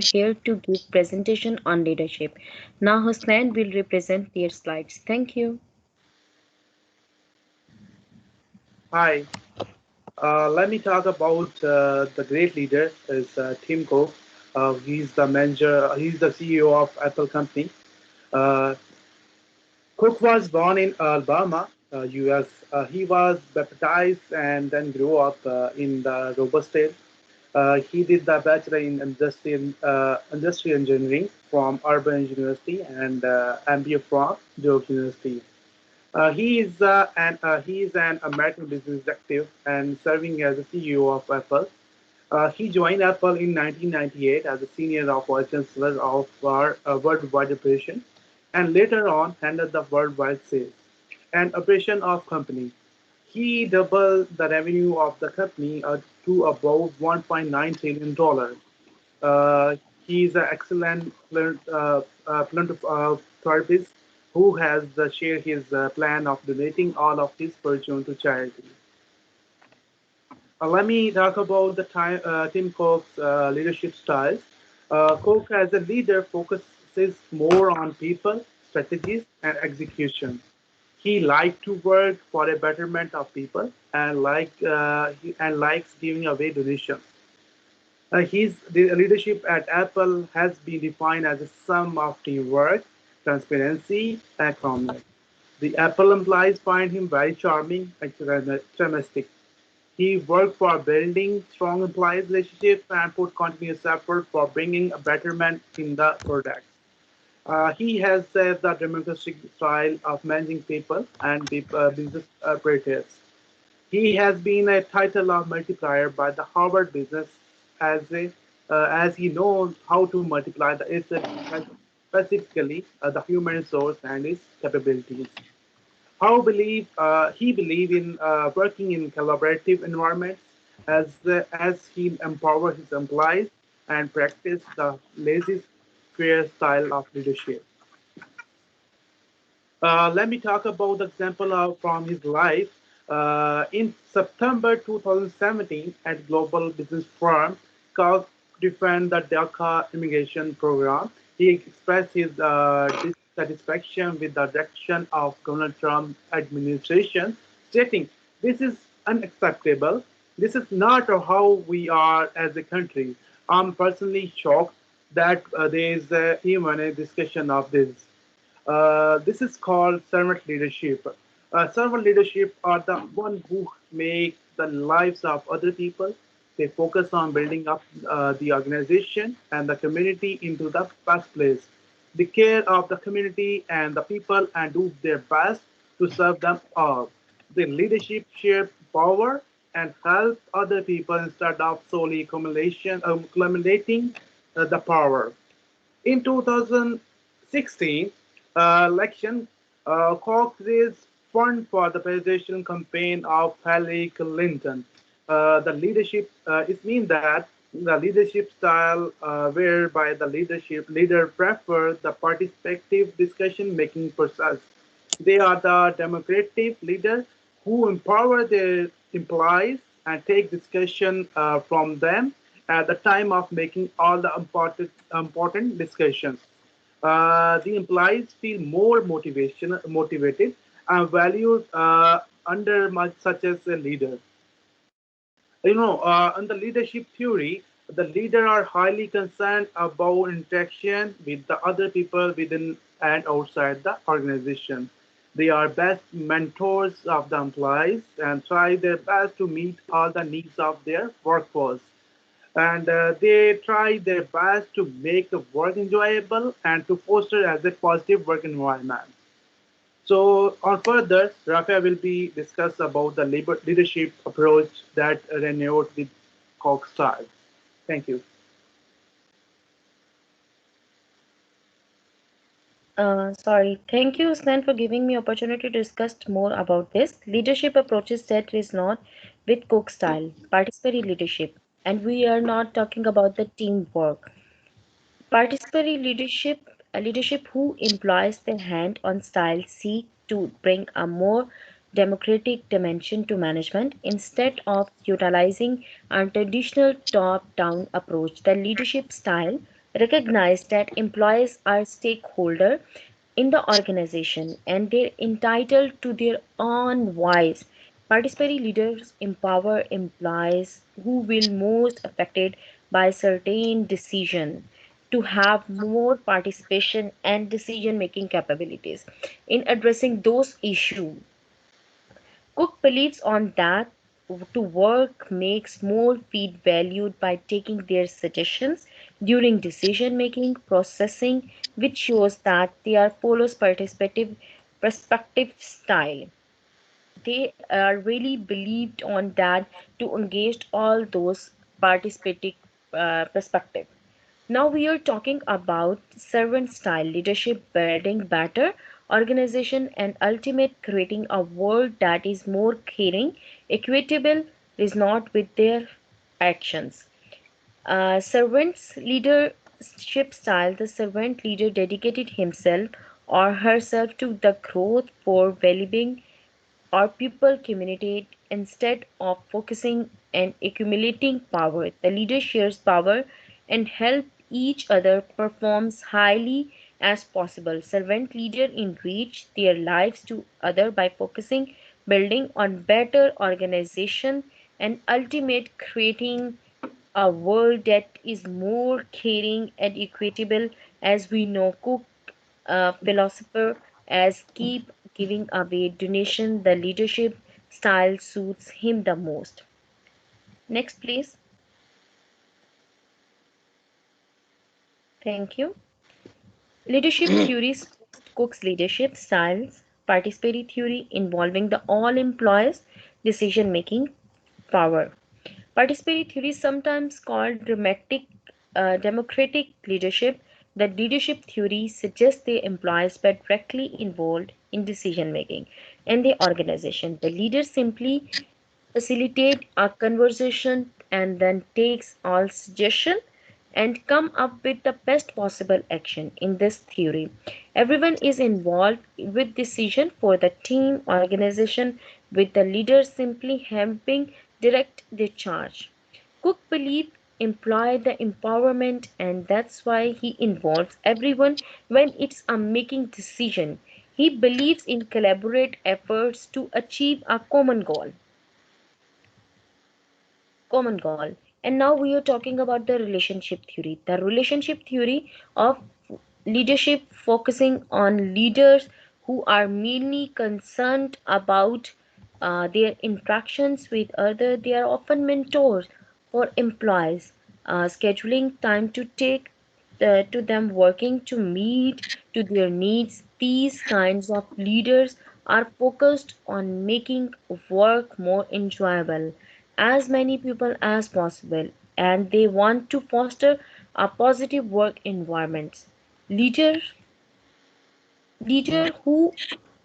here to give presentation on leadership. Now Husnain will represent their slides. Thank you. Hi, let me talk about the great leader is Tim Cook. He's the manager. He's the CEO of Apple company. Uh, Cook was born in Alabama, U.S. He was baptized and then grew up in the Robust state. He did the bachelor in industrial engineering from Urban University and MBA from Duke University. He is an American business executive and serving as the CEO of Apple. He joined Apple in 1998 as a senior vice chancellor of our worldwide operation, and later on handled the worldwide sales and operation of company. He doubled the revenue of the company to about $1.9 trillion. Uh, he is an excellent philanthropist who has shared his plan of donating all of his fortune to charity. Let me talk about Tim Cook's leadership styles. Cook as a leader focuses more on people, strategies, and execution. He likes to work for a betterment of people and likes giving away donations. His leadership at Apple has been defined as a sum of teamwork, transparency, and calmness. The Apple employees find him very charming and charismatic. He worked for building strong employee relationships and put continuous effort for bringing a betterment in the product. He has the democratic style of managing people and business operators. He has been a title of multiplier by the Harvard Business as he knows how to multiply the asset, specifically the human resource and its capabilities. He believe in working in collaborative environments as he empower his employees and practice the laissez faire style of leadership. Let me talk about the example from his life. In September 2017, at Global Business Forum, Cox defended the DACA immigration program. He expressed his dissatisfaction with the direction of Donald Trump administration, stating, "This is unacceptable. This is not how we are as a country." I'm personally shocked that there is even a discussion of this. This is called servant leadership. Servant leadership are the one who make the lives of other people. They focus on building up the organization and the community into the best place. They care of the community and the people and do their best to serve them all. The leadership share power and help other people instead of solely accumulating the power. In 2016 election, Koch raised fund for the presidential campaign of Hillary Clinton. The leadership it means that the leadership style whereby the leader prefer the participative discussion making process. They are the democratic leaders who empower their employees and take discussion from them at the time of making all the important discussions. The employees feel more motivated and valued under much such as a leader. In the leadership theory, the leader are highly concerned about interaction with the other people within and outside the organization. They are best mentors of the employees and try their best to meet all the needs of their workforce. And they try their best to make the work enjoyable and to foster as a positive work environment. So on further, Rafa will be discuss about the leadership approach that renewed with Cox style. Thank you. Sorry. Thank you, Husnain, for giving me opportunity to discuss more about this. Leadership approaches that is not with Cook style, participatory leadership. And we are not talking about the teamwork. Participatory leadership who employs their hand-on style seek to bring a more democratic dimension to management instead of utilizing a traditional top-down approach. The leadership style recognize that employees are stakeholder in the organization and they're entitled to their own voice. Participatory leaders empower employees who will most affected by certain decision to have more participation and decision making capabilities in addressing those issues. Cook believes on that to work makes more feel valued by taking their suggestions during decision making processing, which shows that they are follows participative perspective style. They are really believed on that to engage all those participative perspective. Now we are talking about servant style leadership building better organization and ultimate creating a world that is more caring, equitable, is not with their actions. Servant's leadership style, the servant leader dedicated himself or herself to the growth for well-being or people communicate instead of focusing and accumulating power. The leader shares power and help each other performs highly as possible. Servant leader enrich their lives to other by focusing, building on better organization and ultimate creating a world that is more caring and equitable as we know Cook philosopher as keep giving away donation the leadership style suits him the most. Next please. Thank you. Leadership theories Cook's leadership styles participatory theory involving the all employees decision making power. Participatory theory is sometimes called democratic leadership. The leadership theory suggests the employees were directly involved in decision making in the organization. The leader simply facilitate a conversation and then takes all suggestion and come up with the best possible action. In this theory everyone is involved with decision for the team organization with the leader simply helping direct the charge. Cook believe imply the empowerment and that's why he involves everyone when it's a making decision. He believes in collaborate efforts to achieve a common goal. And now we are talking about the relationship theory. The relationship theory of leadership focusing on leaders who are mainly concerned about their interactions with others. They are often mentors for employees, scheduling time to take to them working to meet to their needs. These kinds of leaders are focused on making work more enjoyable as many people as possible and they want to foster a positive work environment. Leaders Leaders who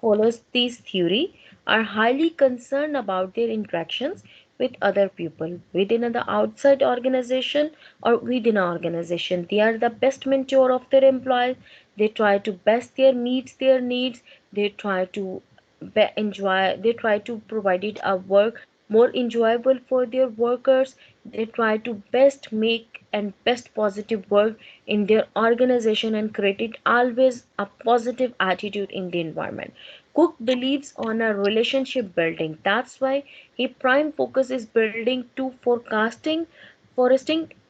follows this theory are highly concerned about their interactions with other people within the outside organization or within an organization. They are the best mentor of their employees. They try to best their meets their needs. They try to enjoy. They try to provide it a work more enjoyable for their workers. They try to best make and best positive work in their organization and created always a positive attitude in the environment. Cook believes on a relationship building. That's why his prime focus is building to foresting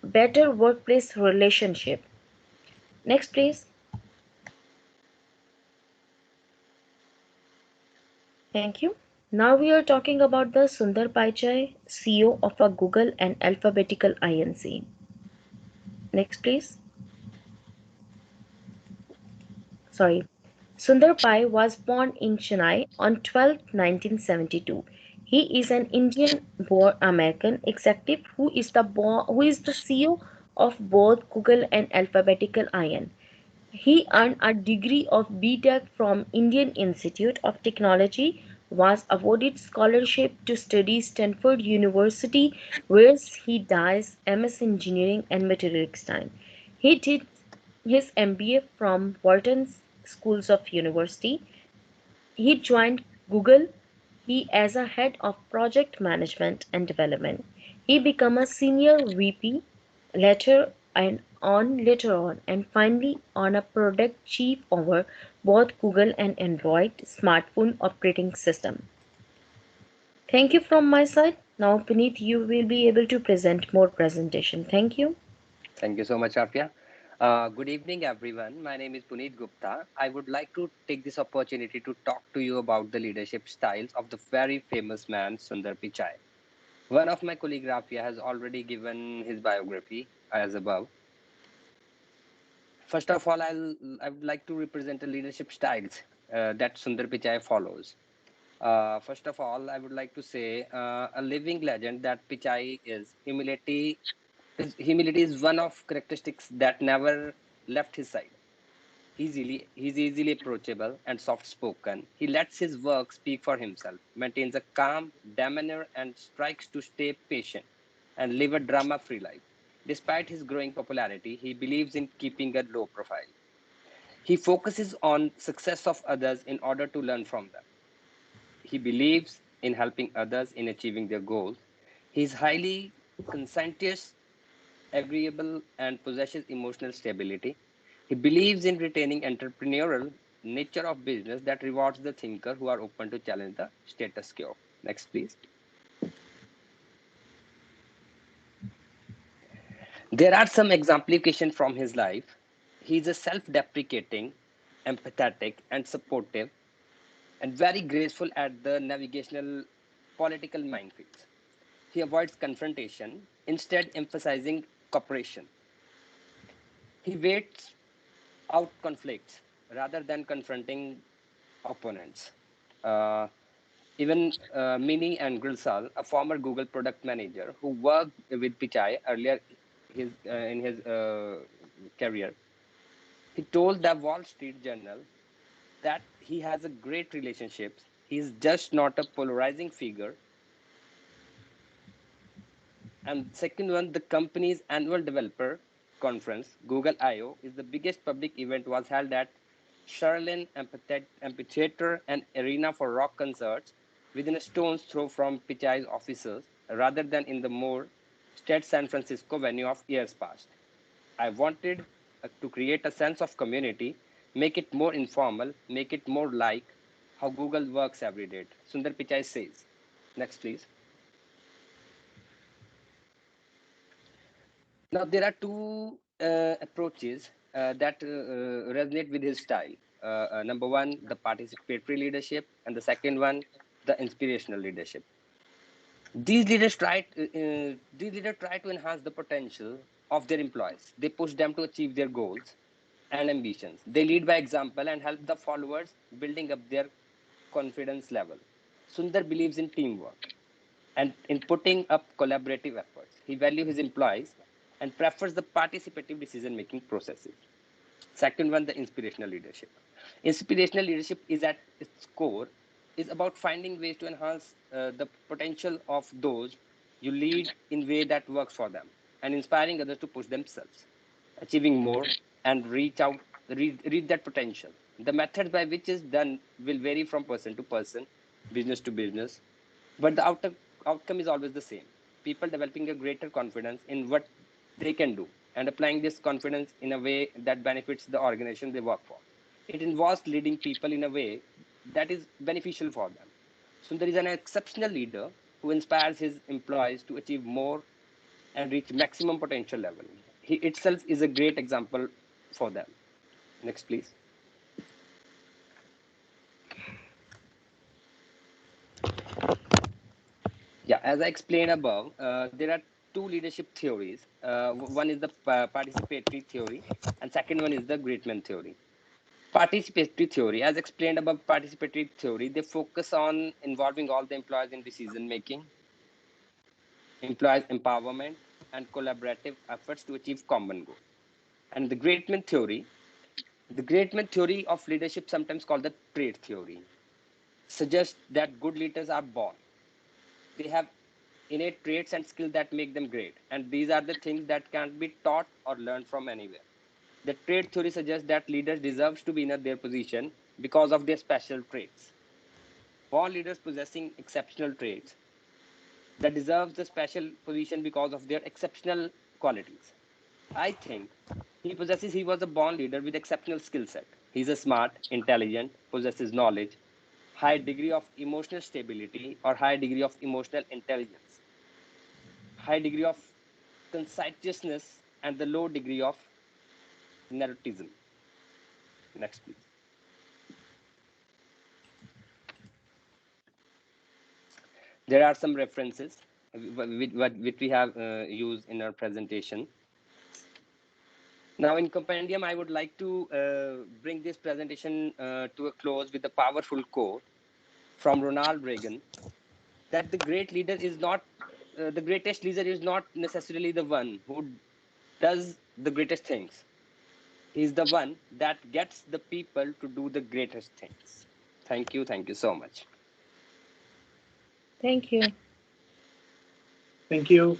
better workplace relationship. Next, please. Thank you. Now we are talking about the Sundar Pichai, CEO of a Google and Alphabetical Inc. Next, please. Sorry. Sundar Pai was born in Chennai on 12th, 1972. He is an Indian-born American executive who is the CEO of both Google and Alphabetical Inc. He earned a degree of B.Tech from Indian Institute of Technology, was awarded scholarship to study Stanford University, where he does MS Engineering and Materials Science. He did his MBA from Wharton Schools of University. He joined Google he as a head of project management and development. He became a senior VP later and on later on, and finally on a product chief over both Google and Android smartphone operating system. Thank you from my side. Now, Puneet, you will be able to present more presentation. Thank you. Thank you so much, Afia. Good evening, everyone. My name is Puneet Gupta. I would like to take this opportunity to talk to you about the leadership styles of the very famous man, Sundar Pichai. One of my colleague, Rafia, has already given his biography as above. First of all, I would like to represent the leadership styles that Sundar Pichai follows. First of all, I would like to say a living legend that Pichai is humility. Humility is one of characteristics that never left his side. He's easily approachable and soft spoken. He lets his work speak for himself, maintains a calm demeanor, and strikes to stay patient and live a drama free life. Despite his growing popularity, he believes in keeping a low profile. He focuses on success of others in order to learn from them. He believes in helping others in achieving their goals. He is highly conscientious, agreeable, and possesses emotional stability. He believes in retaining entrepreneurial nature of business that rewards the thinker who are open to challenge the status quo. Next, please. There are some exemplification from his life. He is a self-deprecating, empathetic, and supportive, and very graceful at the navigational political minefields. He avoids confrontation, instead emphasizing cooperation. He waits out conflicts rather than confronting opponents. Uh, even Mini and Grilsal, a former Google product manager who worked with Pichai earlier in his career, he told the Wall Street Journal that he has a great relationships. He's just not a polarizing figure. And second one, the company's annual developer conference, Google I/O, is the biggest public event was held at Sherlin Amphitheater, an arena for rock concerts within a stone's throw from Pichai's offices, rather than in the more staid San Francisco venue of years past. I wanted to create a sense of community, make it more informal, make it more like how Google works every day. Sundar Pichai says. Next, please. Now, there are two approaches that resonate with his style. Number one, the participatory leadership, and the second one, the inspirational leadership. These leaders try to enhance the potential of their employees. They push them to achieve their goals and ambitions. They lead by example and help the followers building up their confidence level. Sundar believes in teamwork and in putting up collaborative efforts. He values his employees and prefers the participative decision making processes. Second one, the inspirational leadership. Inspirational leadership is at its core is about finding ways to enhance the potential of those you lead in way that works for them and inspiring others to push themselves, achieving more and reach that potential. The methods by which is done will vary from person to person, business to business, but the outcome is always the same. People developing a greater confidence in what they can do and applying this confidence in a way that benefits the organization they work for. It involves leading people in a way that is beneficial for them. Sundar is an exceptional leader who inspires his employees to achieve more and reach maximum potential level. He itself is a great example for them. Next, please. Yeah, as I explained above, there are two leadership theories. One is the participatory theory, and second one is the Greatman theory. Participatory theory, as explained above, participatory theory, they focus on involving all the employees in decision making, employees empowerment, and collaborative efforts to achieve common goal. And the Greatman theory of leadership, sometimes called the trait theory, suggests that good leaders are born. They have innate traits and skills that make them great. And these are the things that can't be taught or learned from anywhere. The trait theory suggests that leaders deserve to be in their position because of their special traits. Born leaders possessing exceptional traits that deserve the special position because of their exceptional qualities. I think he was a born leader with exceptional skill set. He's a smart, intelligent, possesses knowledge, high degree of emotional stability or high degree of emotional intelligence, high degree of conscientiousness, and the low degree of neuroticism. Next, please. There are some references which we have used in our presentation. Now, in compendium, I would like to bring this presentation to a close with a powerful quote from Ronald Reagan, that the great leader is not the greatest leader is not necessarily the one who does the greatest things. He's the one that gets the people to do the greatest things. Thank you. Thank you so much. Thank you. Thank you.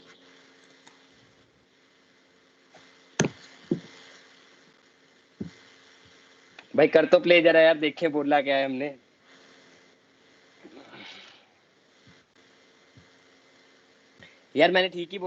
भाई कर तो play जरा यार, देखें बोला क्या है हमने. यार मैंने ठीक ही